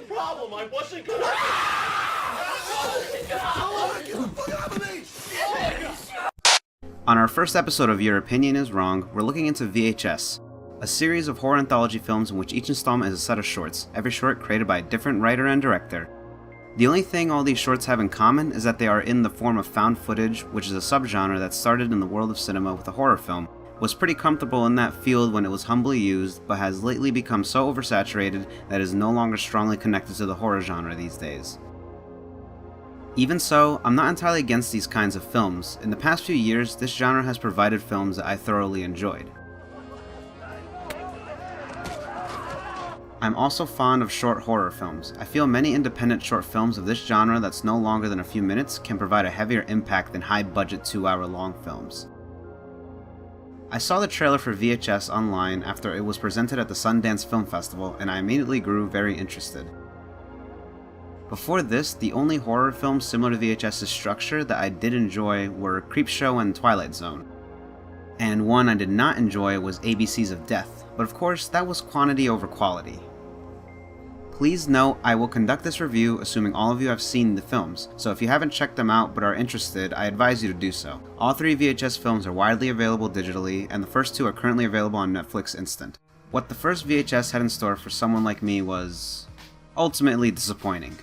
problem? I wasn't gonna... On our first episode of Your Opinion is Wrong, we're looking into VHS, a series of horror anthology films in which each installment is a set of shorts, every short created by a different writer and director. The only thing all these shorts have in common is that they are in the form of found footage, which is a subgenre that started in the world of cinema with a horror film, was pretty comfortable in that field when it was humbly used, but has lately become so oversaturated that it is no longer strongly connected to the horror genre these days. Even so, I'm not entirely against these kinds of films. In the past few years, this genre has provided films that I thoroughly enjoyed. I'm also fond of short horror films. I feel many independent short films of this genre that's no longer than a few minutes can provide a heavier impact than high-budget 2-hour-long films. I saw the trailer for VHS online after it was presented at the Sundance Film Festival, and I immediately grew very interested. Before this, the only horror films similar to VHS's structure that I did enjoy were Creepshow and Twilight Zone. And one I did not enjoy was ABCs of Death, but of course that was quantity over quality. Please note, I will conduct this review assuming all of you have seen the films, so if you haven't checked them out but are interested, I advise you to do so. All 3 VHS films are widely available digitally, and the first 2 are currently available on Netflix Instant. What the first VHS had in store for someone like me was ultimately disappointing.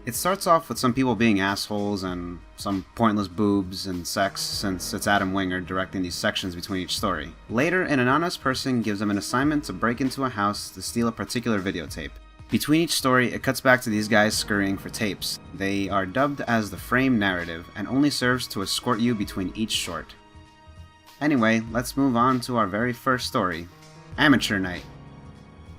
It starts off with some people being assholes and some pointless boobs and sex, since it's Adam Wingard directing these sections between each story. Later, an anonymous person gives them an assignment to break into a house to steal a particular videotape. Between each story, it cuts back to these guys scurrying for tapes. They are dubbed as the frame narrative, and only serves to escort you between each short. Anyway, let's move on to our very first story, Amateur Night.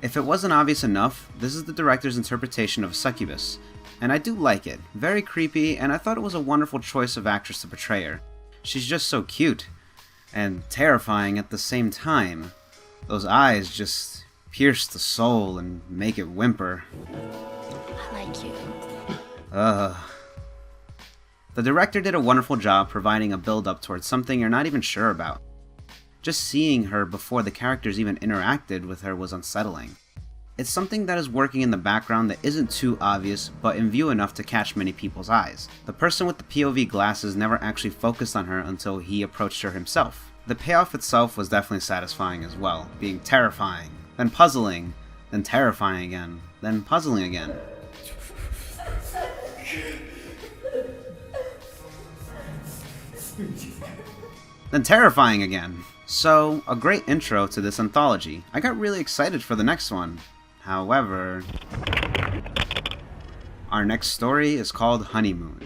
If it wasn't obvious enough, this is the director's interpretation of Succubus, and I do like it. Very creepy, and I thought it was a wonderful choice of actress to portray her. She's just so cute, and terrifying at the same time. Those eyes just pierce the soul and make it whimper. I like you. The director did a wonderful job providing a build-up towards something you're not even sure about. Just seeing her before the characters even interacted with her was unsettling. It's something that is working in the background that isn't too obvious, but in view enough to catch many people's eyes. The person with the POV glasses never actually focused on her until he approached her himself. The payoff itself was definitely satisfying as well, being terrifying, then puzzling, then terrifying again, then puzzling again. Then terrifying again. So, a great intro to this anthology. I got really excited for the next one. However, our next story is called Honeymoon.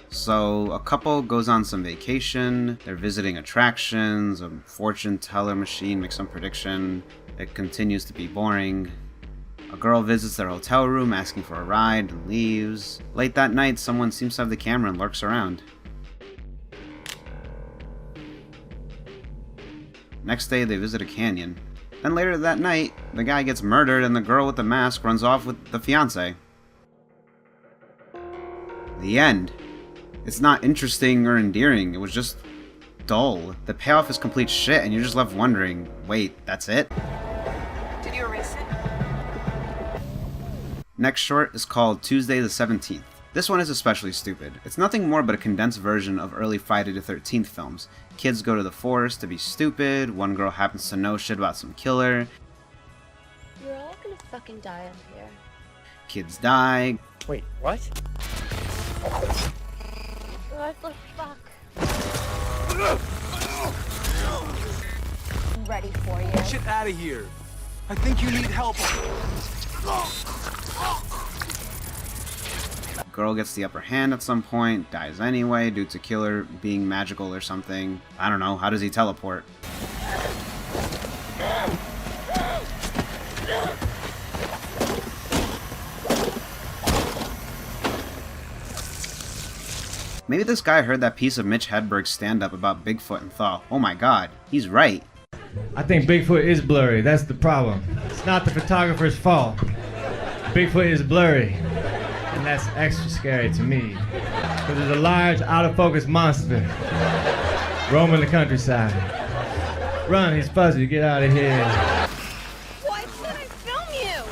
So, a couple goes on some vacation, they're visiting attractions, a fortune teller machine makes some prediction, it continues to be boring. A girl visits their hotel room asking for a ride and leaves. Late that night, someone seems to have the camera and lurks around. Next day, they visit a canyon. Then later that night, the guy gets murdered and the girl with the mask runs off with the fiancé. The end. It's not interesting or endearing, it was just dull. The payoff is complete shit and you're just left wondering, wait, that's it? Did you erase it? Next short is called Tuesday the 17th. This one is especially stupid. It's nothing more but a condensed version of early Friday the 13th films. Kids go to the forest to be stupid, one girl happens to know shit about some killer. You're all gonna fucking die up here. Kids die. Wait, what? What the fuck? I'm ready for you. Get out of here. I think you need help. Girl gets the upper hand at some point, dies anyway due to killer being magical or something. I don't know, how does he teleport? Maybe this guy heard that piece of Mitch Hedberg's stand-up about Bigfoot and thought, oh my god, he's right. I think Bigfoot is blurry, that's the problem. It's not the photographer's fault. Bigfoot is blurry. And that's extra scary to me. Because there's a large, out-of-focus monster roaming the countryside. Run, he's fuzzy, get out of here. Why should I film you?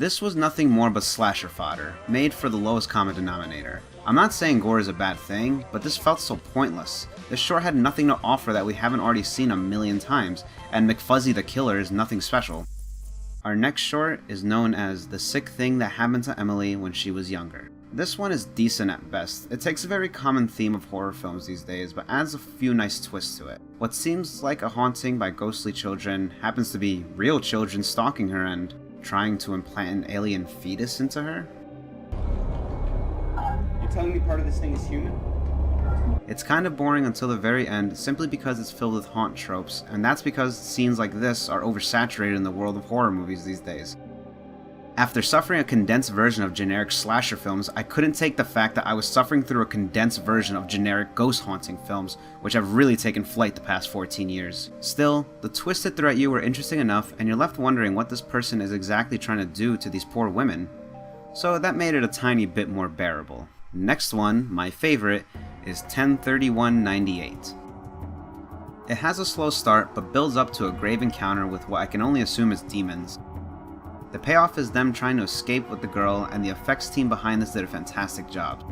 This was nothing more but slasher fodder, made for the lowest common denominator. I'm not saying gore is a bad thing, but this felt so pointless. This short had nothing to offer that we haven't already seen a million times, and McFuzzy the Killer is nothing special. Our next short is known as The Sick Thing That Happened to Emily When She Was Younger. This one is decent at best. It takes a very common theme of horror films these days, but adds a few nice twists to it. What seems like a haunting by ghostly children happens to be real children stalking her and trying to implant an alien fetus into her. You're telling me part of this thing is human? It's kind of boring until the very end, simply because it's filled with haunt tropes, and that's because scenes like this are oversaturated in the world of horror movies these days. After suffering a condensed version of generic slasher films, I couldn't take the fact that I was suffering through a condensed version of generic ghost haunting films, which have really taken flight the past 14 years. Still, the twists that threw at you were interesting enough, and you're left wondering what this person is exactly trying to do to these poor women. So that made it a tiny bit more bearable. Next one, my favorite, is 10/31/98. It has a slow start, but builds up to a grave encounter with what I can only assume is demons. The payoff is them trying to escape with the girl, and the effects team behind this did a fantastic job.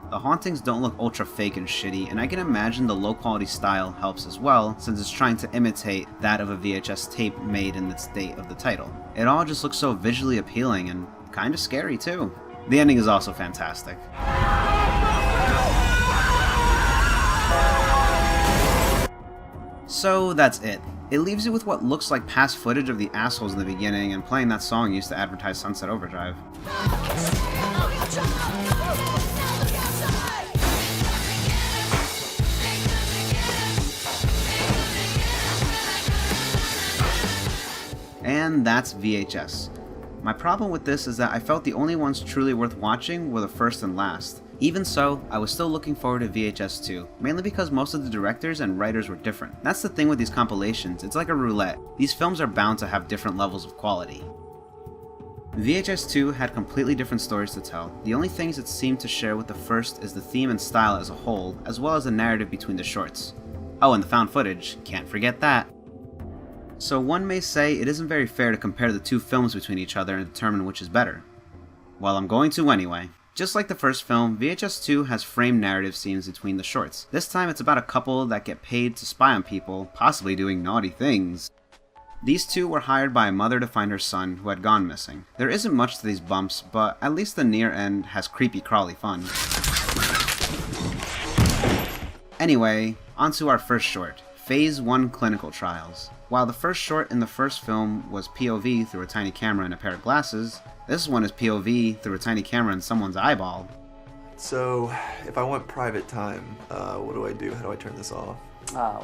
The hauntings don't look ultra fake and shitty, and I can imagine the low quality style helps as well, since it's trying to imitate that of a VHS tape made in its date of the title. It all just looks so visually appealing and kinda scary too. The ending is also fantastic. So that's it. It leaves you with what looks like past footage of the assholes in the beginning and playing that song used to advertise Sunset Overdrive. And that's VHS. My problem with this is that I felt the only ones truly worth watching were the first and last. Even so, I was still looking forward to VHS 2, mainly because most of the directors and writers were different. That's the thing with these compilations, it's like a roulette. These films are bound to have different levels of quality. VHS 2 had completely different stories to tell. The only things it seemed to share with the first is the theme and style as a whole, as well as the narrative between the shorts. Oh, and the found footage, can't forget that. So one may say it isn't very fair to compare the two films between each other and determine which is better. Well, I'm going to anyway. Just like the first film, VHS 2 has framed narrative scenes between the shorts. This time it's about a couple that get paid to spy on people, possibly doing naughty things. These two were hired by a mother to find her son, who had gone missing. There isn't much to these bumps, but at least the near end has creepy crawly fun. Anyway, onto our first short, Phase 1 Clinical Trials. While the first short in the first film was POV through a tiny camera and a pair of glasses, this one is POV through a tiny camera and someone's eyeball. So, if I want private time, what do I do? How do I turn this off?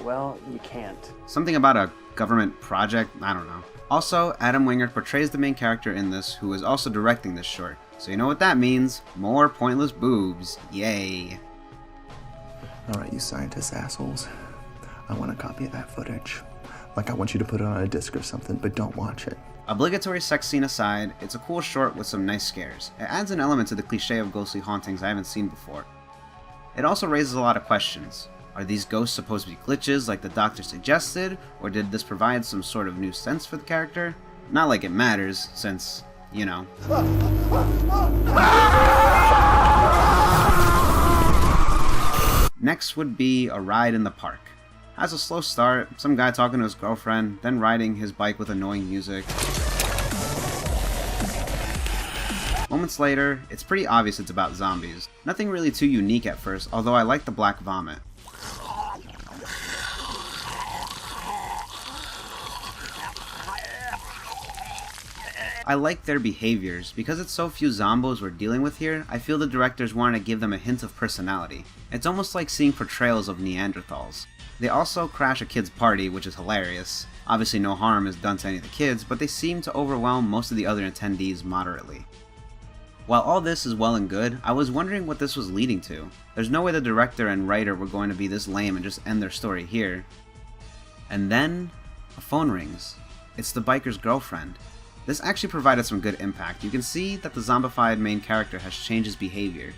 Well, you can't. Something about a government project? I don't know. Also, Adam Wingard portrays the main character in this, who is also directing this short. So you know what that means. More pointless boobs. Yay. Alright, you scientist assholes. I want a copy of that footage. Like, I want you to put it on a disc or something, but don't watch it. Obligatory sex scene aside, it's a cool short with some nice scares. It adds an element to the cliche of ghostly hauntings I haven't seen before. It also raises a lot of questions. Are these ghosts supposed to be glitches like the doctor suggested, or did this provide some sort of new sense for the character? Not like it matters, since, you know. Next would be A Ride in the Park. Has a slow start, some guy talking to his girlfriend, then riding his bike with annoying music. Moments later, it's pretty obvious it's about zombies. Nothing really too unique at first, although I like the black vomit. I like their behaviors. Because it's so few zombos we're dealing with here, I feel the directors wanted to give them a hint of personality. It's almost like seeing portrayals of Neanderthals. They also crash a kid's party, which is hilarious. Obviously no harm is done to any of the kids, but they seem to overwhelm most of the other attendees moderately. While all this is well and good, I was wondering what this was leading to. There's no way the director and writer were going to be this lame and just end their story here. And then, a phone rings. It's the biker's girlfriend. This actually provided some good impact. You can see that the zombified main character has changed his behavior.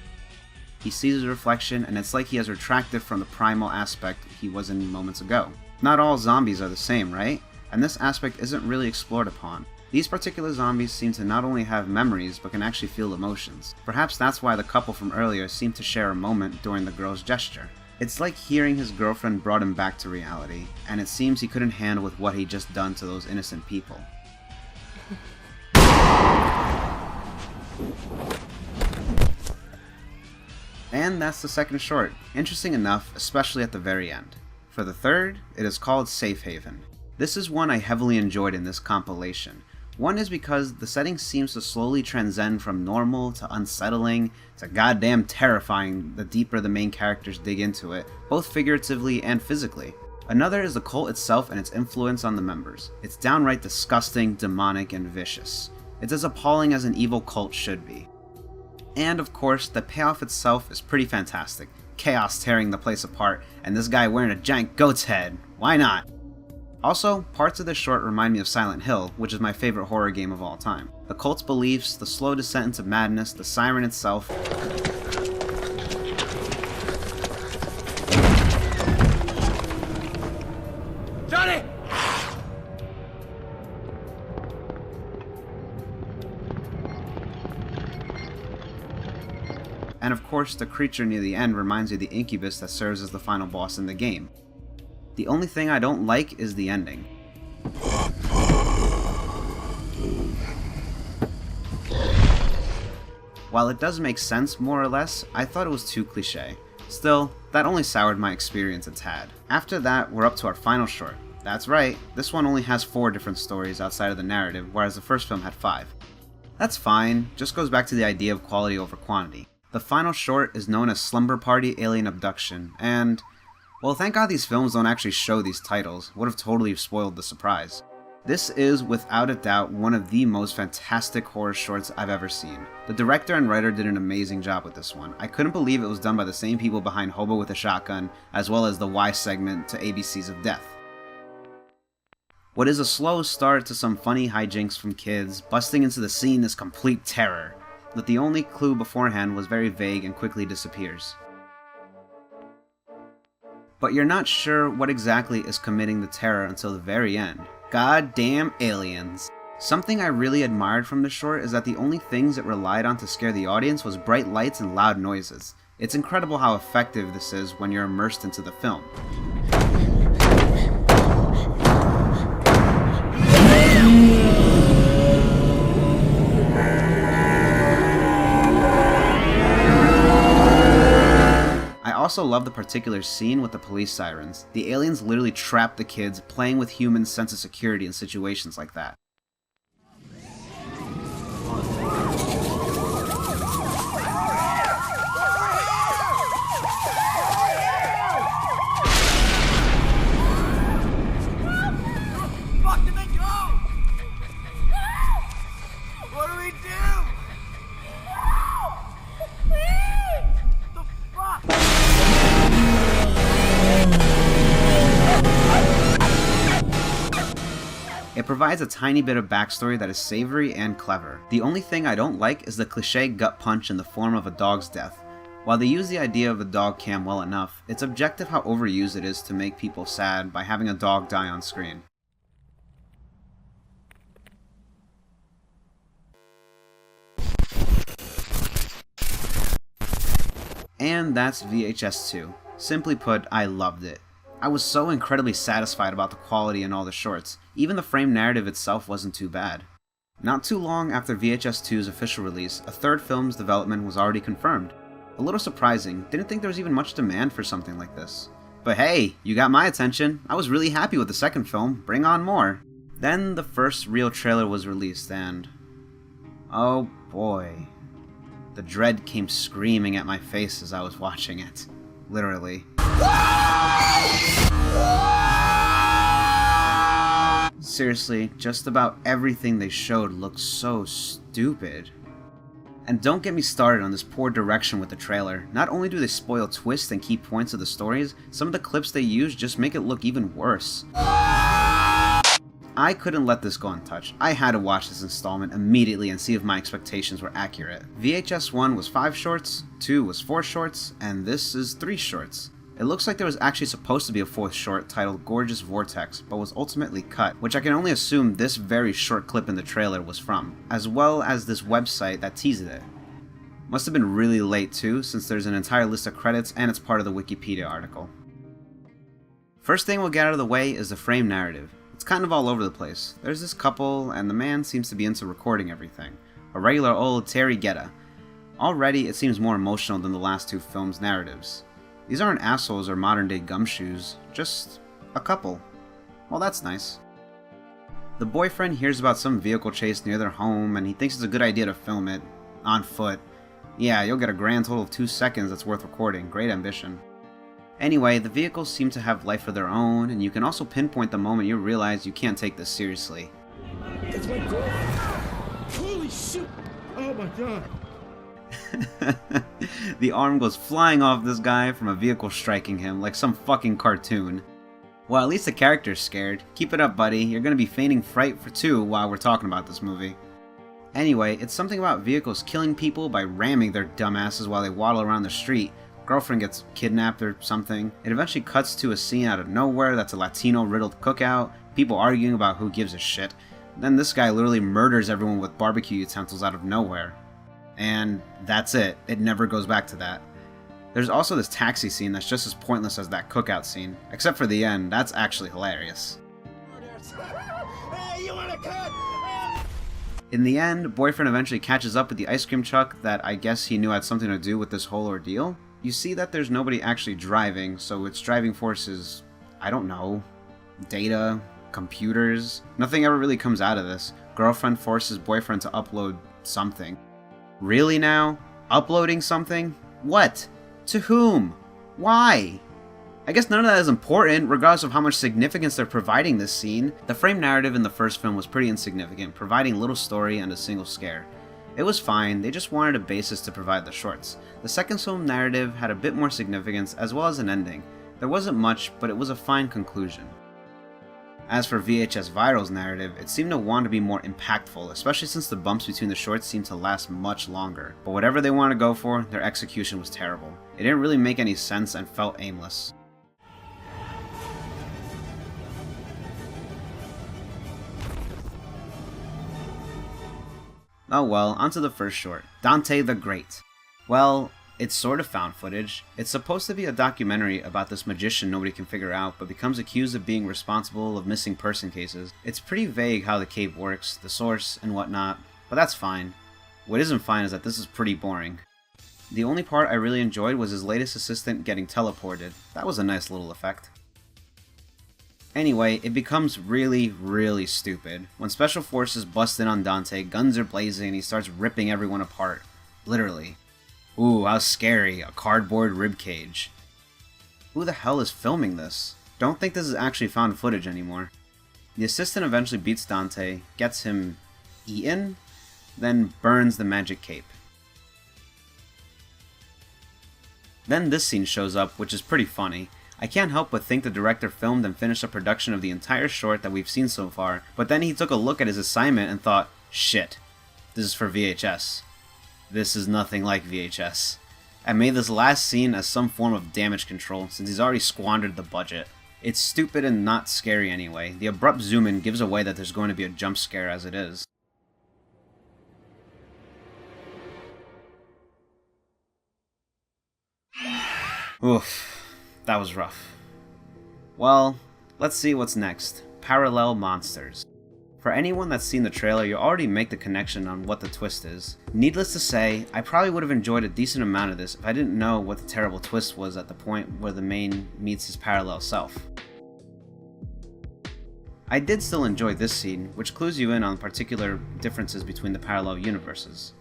He sees his reflection, and it's like he has retracted from the primal aspect he was in moments ago. Not all zombies are the same, right? And this aspect isn't really explored upon. These particular zombies seem to not only have memories, but can actually feel emotions. Perhaps that's why the couple from earlier seemed to share a moment during the girl's gesture. It's like hearing his girlfriend brought him back to reality, and it seems he couldn't handle with what he'd just done to those innocent people. And that's the second short. Interesting enough, especially at the very end. For the third, it is called Safe Haven. This is one I heavily enjoyed in this compilation. One is because the setting seems to slowly transcend from normal to unsettling to goddamn terrifying the deeper the main characters dig into it, both figuratively and physically. Another is the cult itself and its influence on the members. It's downright disgusting, demonic, and vicious. It's as appalling as an evil cult should be. And of course, the payoff itself is pretty fantastic. Chaos tearing the place apart, and this guy wearing a giant goat's head. Why not? Also, parts of this short remind me of Silent Hill, which is my favorite horror game of all time. The cult's beliefs, the slow descent into madness, the siren itself. Johnny! And of course, the creature near the end reminds you of the incubus that serves as the final boss in the game. The only thing I don't like is the ending. While it does make sense more or less, I thought it was too cliche. Still, that only soured my experience a tad. After that, we're up to our final short. That's right, this one only has 4 different stories outside of the narrative, whereas the first film had 5. That's fine, just goes back to the idea of quality over quantity. The final short is known as Slumber Party Alien Abduction, and well, thank God these films don't actually show these titles, would have totally spoiled the surprise. This is, without a doubt, one of the most fantastic horror shorts I've ever seen. The director and writer did an amazing job with this one. I couldn't believe it was done by the same people behind Hobo with a Shotgun, as well as the Y segment to ABCs of Death. What is a slow start to some funny hijinks from kids, busting into the scene is complete terror, but the only clue beforehand was very vague and quickly disappears. But you're not sure what exactly is committing the terror until the very end. Goddamn aliens. Something I really admired from the short is that the only things it relied on to scare the audience was bright lights and loud noises. It's incredible how effective this is when you're immersed into the film. I also love the particular scene with the police sirens. The aliens literally trap the kids, playing with humans' sense of security in situations like that. Fuck, did they go? What do we do? The fuck? It provides a tiny bit of backstory that is savory and clever. The only thing I don't like is the cliche gut punch in the form of a dog's death. While they use the idea of a dog cam well enough, it's objective how overused it is to make people sad by having a dog die on screen. And that's VHS 2. Simply put, I loved it. I was so incredibly satisfied about the quality in all the shorts. Even the frame narrative itself wasn't too bad. Not too long after VHS 2's official release, a third film's development was already confirmed. A little surprising, didn't think there was even much demand for something like this. But hey, you got my attention. I was really happy with the second film, bring on more. Then the first real trailer was released and... oh boy. The dread came screaming at my face as I was watching it. Literally. Seriously, just about everything they showed looked so stupid. And don't get me started on this poor direction with the trailer. Not only do they spoil twists and key points of the stories, some of the clips they use just make it look even worse. I couldn't let this go untouched. I had to watch this installment immediately and see if my expectations were accurate. VHS 1 was 5 shorts, 2 was 4 shorts, and this is 3 shorts. It looks like there was actually supposed to be a fourth short titled Gorgeous Vortex, but was ultimately cut, which I can only assume this very short clip in the trailer was from, as well as this website that teased it. Must have been really late too, since there's an entire list of credits and it's part of the Wikipedia article. First thing we'll get out of the way is the frame narrative. It's kind of all over the place. There's this couple, and the man seems to be into recording everything. A regular old Terry Guetta. Already, it seems more emotional than the last two films' narratives. These aren't assholes or modern-day gumshoes, just a couple. Well, that's nice. The boyfriend hears about some vehicle chase near their home, and he thinks it's a good idea to film it, on foot. Yeah, you'll get a grand total of 2 seconds that's worth recording. Great ambition. Anyway, the vehicles seem to have life of their own, and you can also pinpoint the moment you realize you can't take this seriously. That's my girl. Holy shit! Oh my god. The arm goes flying off this guy from a vehicle striking him like some fucking cartoon. Well, at least the character's scared. Keep it up, buddy. You're gonna be feigning fright for 2 while we're talking about this movie. Anyway, it's something about vehicles killing people by ramming their dumbasses while they waddle around the street. Girlfriend gets kidnapped or something. It eventually cuts to a scene out of nowhere that's a Latino-riddled cookout, people arguing about who gives a shit. Then this guy literally murders everyone with barbecue utensils out of nowhere. And that's it. It never goes back to that. There's also this taxi scene that's just as pointless as that cookout scene, except for the end. That's actually hilarious. Hey, you wanna cut? In the end, boyfriend eventually catches up with the ice cream truck that I guess he knew had something to do with this whole ordeal. You see that there's nobody actually driving, so its driving force is, I don't know, data, computers. Nothing ever really comes out of this. Girlfriend forces boyfriend to upload something. Really now? Uploading something? What? To whom? Why? I guess none of that is important, regardless of how much significance they're providing this scene. The frame narrative in the first film was pretty insignificant, providing little story and a single scare. It was fine, they just wanted a basis to provide the shorts. The second film narrative had a bit more significance, as well as an ending. There wasn't much, but it was a fine conclusion. As for VHS Viral's narrative, it seemed to want to be more impactful, especially since the bumps between the shorts seemed to last much longer. But whatever they wanted to go for, their execution was terrible. It didn't really make any sense and felt aimless. Oh well, onto the first short, Dante the Great. Well, it's sort of found footage. It's supposed to be a documentary about this magician nobody can figure out, but becomes accused of being responsible of missing person cases. It's pretty vague how the cape works, the source, and whatnot, but that's fine. What isn't fine is that this is pretty boring. The only part I really enjoyed was his latest assistant getting teleported. That was a nice little effect. Anyway, it becomes really stupid. When special forces bust in on Dante, guns are blazing and he starts ripping everyone apart. Literally. Ooh, how scary, a cardboard ribcage. Who the hell is filming this? Don't think this is actually found footage anymore. The assistant eventually beats Dante, gets him eaten, then burns the magic cape. Then this scene shows up, which is pretty funny. I can't help but think the director filmed and finished a production of the entire short that we've seen so far, but then he took a look at his assignment and thought, shit, this is for VHS. This is nothing like VHS. And made this last scene as some form of damage control, since he's already squandered the budget. It's stupid and not scary anyway. The abrupt zoom in gives away that there's going to be a jump scare as it is. Oof. That was rough. Well, let's see what's next. Parallel Monsters. For anyone that's seen the trailer, you already make the connection on what the twist is. Needless to say, I probably would have enjoyed a decent amount of this if I didn't know what the terrible twist was at the point where the main meets his parallel self. I did still enjoy this scene, which clues you in on particular differences between the parallel universes.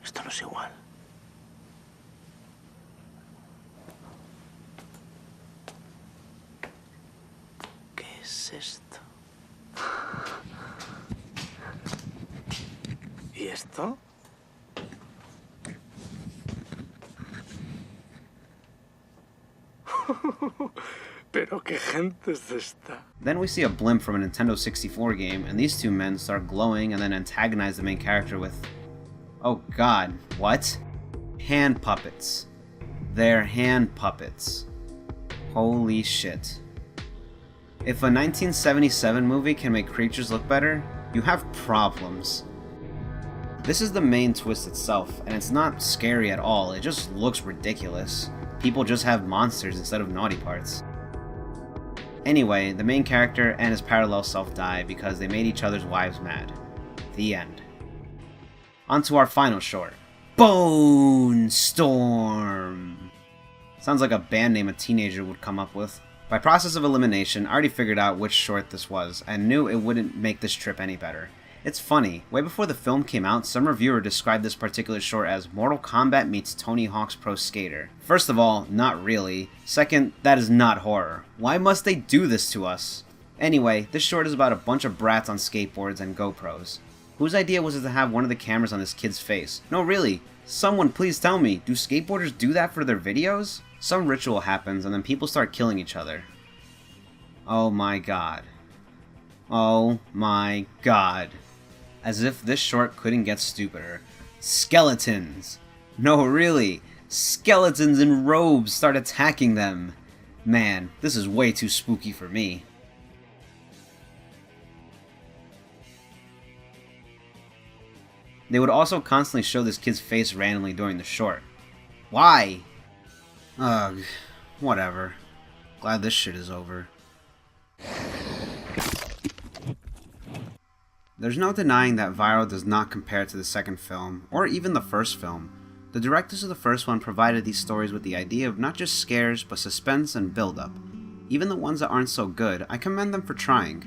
Esto no es igual. ¿Qué es esto? ¿Y esto? Pero qué gente es esta. Then we see a blimp from a Nintendo 64 game, and these two men start glowing and then antagonize the main character with... oh god, what? Hand puppets. They're hand puppets. Holy shit. If a 1977 movie can make creatures look better, you have problems. This is the main twist itself, and it's not scary at all, it just looks ridiculous. People just have monsters instead of naughty parts. Anyway, the main character and his parallel self die because they made each other's wives mad. The end. On to our final short. Bone Storm! Sounds like a band name a teenager would come up with. By process of elimination, I already figured out which short this was, and knew it wouldn't make this trip any better. It's funny, way before the film came out, some reviewer described this particular short as Mortal Kombat meets Tony Hawk's Pro Skater. First of all, not really. Second, that is not horror. Why must they do this to us? Anyway, this short is about a bunch of brats on skateboards and GoPros. Whose idea was it to have one of the cameras on this kid's face? No, really. Someone please tell me, do skateboarders do that for their videos? Some ritual happens and then people start killing each other. Oh my god. Oh my god. As if this short couldn't get stupider. Skeletons! No, really. Skeletons in robes start attacking them. Man, this is way too spooky for me. They would also constantly show this kid's face randomly during the short. Why? Ugh, whatever. Glad this shit is over. There's no denying that Viral does not compare to the second film, or even the first film. The directors of the first one provided these stories with the idea of not just scares, but suspense and build-up. Even the ones that aren't so good, I commend them for trying.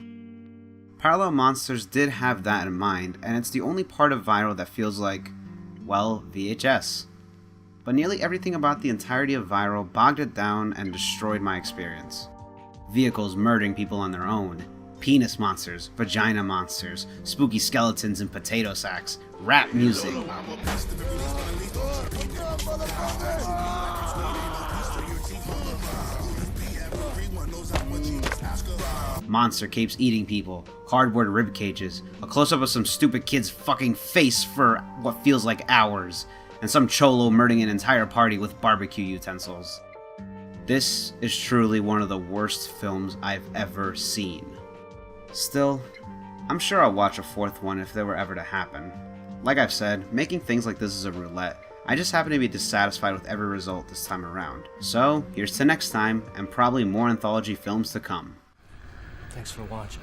Parallel Monsters did have that in mind, and it's the only part of Viral that feels like, well, VHS. But nearly everything about the entirety of Viral bogged it down and destroyed my experience. Vehicles murdering people on their own, penis monsters, vagina monsters, spooky skeletons in potato sacks, rap music. Monster capes eating people, cardboard rib cages, a close-up of some stupid kid's fucking face for what feels like hours, and some cholo murdering an entire party with barbecue utensils. This is truly one of the worst films I've ever seen. Still, I'm sure I'll watch a fourth one if they were ever to happen. Like I've said, making things like this is a roulette. I just happen to be dissatisfied with every result this time around. So, here's to next time, and probably more anthology films to come. Thanks for watching.